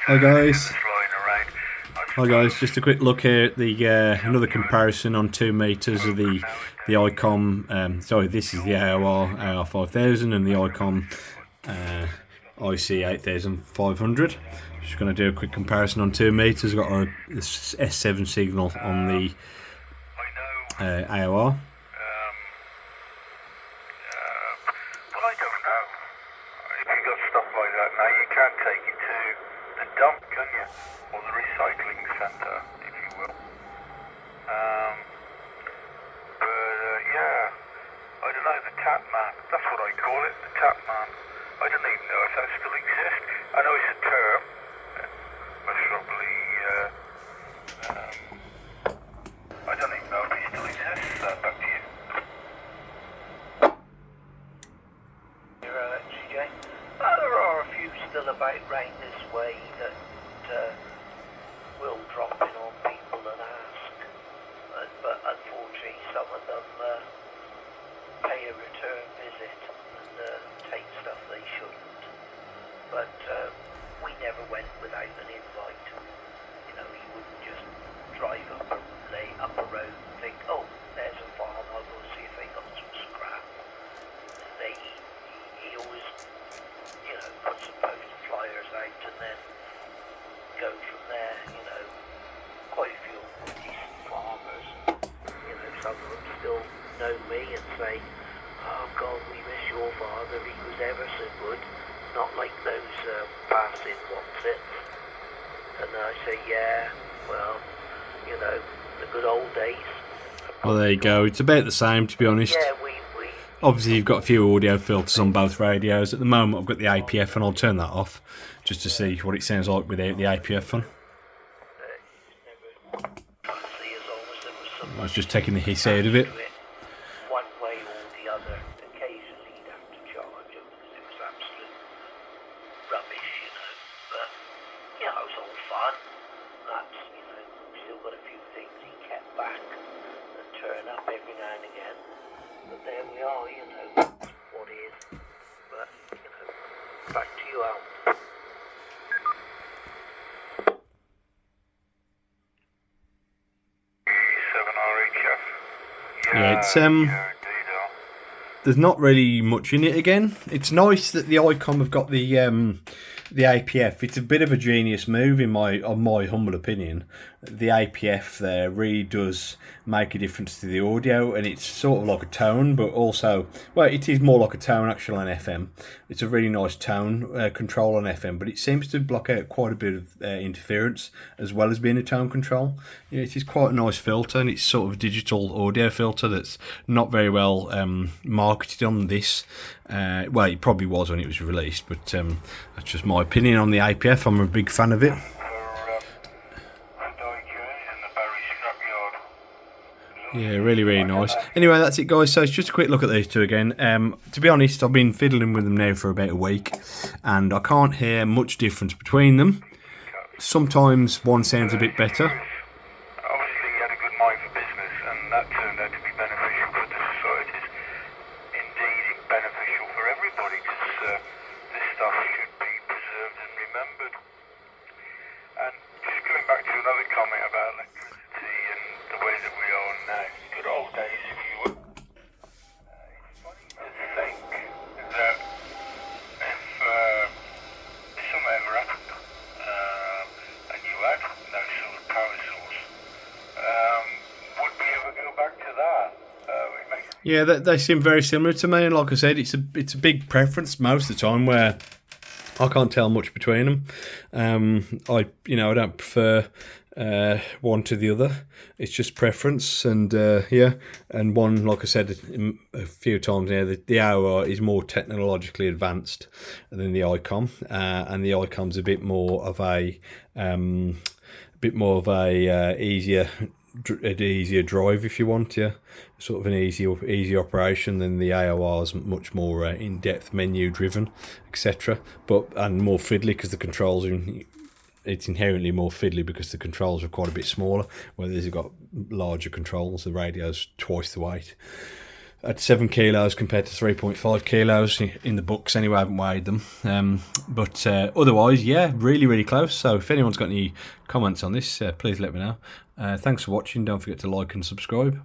Hi guys. Hi guys. Just a quick look here at the another comparison on 2 meters of the Icom. Sorry, this is the AOR 5000 and the Icom IC 8500. Just going to do a quick comparison on 2 meters. Got a S7 signal on the AOR. Well, I don't know. If you got stuff like that now, you can't take it to the dump, can you? Or the recycling centre, if you will. Yeah, I don't know, the tap man. That's what I call it, the tap man. I don't even know if that still exists. I know it's a term. Most probably, I don't even know if it still exists. Back to you. CJ? There are a few still about round this way that will drop in on people and ask. But unfortunately, some of them pay a return visit and take stuff they shouldn't. But we never went without an invite. You know, he wouldn't just drive up a road and think, oh, there's a farm, I'll go see if they got some scrap. He always, you know, put some poster flyers out and then go from there. You know, quite a few decent farmers. You know, some of them still know me and say, oh God, we miss your father, he was ever so good. Not like those passing what's-its. And I say, yeah, well, you know, the good old days. Well, there you go. It's about the same, to be honest. Yeah, Obviously, you've got a few audio filters on both radios. At the moment, I've got the APF, and I'll turn that off just to see what it sounds like without the APF on. I was just taking the hiss out of it. One way or the other. Occasionally you'd have to charge him because it was absolute rubbish, you know. But, you know, it was all fun. That's, you know, we've still got a few things he kept back that turn up every now and again. But there we are, you know, what is. But, you know, back to you, Al. Yeah, it's there's not really much in it again. It's nice that the Icom have got the APF. It's a bit of a genius move in my humble opinion. The APF there really does make a difference to the audio, and it's sort of like a tone, but also, well, it is more like a tone actually on FM. It's a really nice tone control on FM, but it seems to block out quite a bit of interference as well as being a tone control. Yeah, it is quite a nice filter, and it's sort of a digital audio filter that's not very well marketed on this. Well, it probably was when it was released, but that's just my opinion on the APF. I'm a big fan of it. Yeah, really, really nice. Anyway, that's it, guys. So it's just a quick look at these two again. To be honest, I've been fiddling with them now for about a week, and I can't hear much difference between them. Sometimes one sounds a bit better. Obviously, he had a good mind for business, and that turned out to be beneficial for the societies. Indeed, beneficial for everybody, because this stuff should be preserved and remembered. And just going back to another comment about electricity and the way that we are now, good old days, if you will. It's funny to think that if something ever happened and you had no sort of power source, would we ever go back to that? Yeah, they seem very similar to me, and like I said, it's a big preference most of the time where I can't tell much between them. I don't prefer one to the other. It's just preference, and and one, like I said a few times now, the AOR is more technologically advanced than the Icom, and the Icom's a bit more of a easier drive if you want, yeah, sort of an easy operation than the AOR's much more in-depth menu driven, etc. And more fiddly because the controls are it's inherently more fiddly because the controls are quite a bit smaller, whereas you've got larger controls. The radio's twice the weight. at 7 kilos compared to 3.5 kilos in the books anyway. I haven't weighed them, but otherwise, yeah, really close. So if anyone's got any comments on this, please let me know. Thanks for watching. Don't forget to like and subscribe.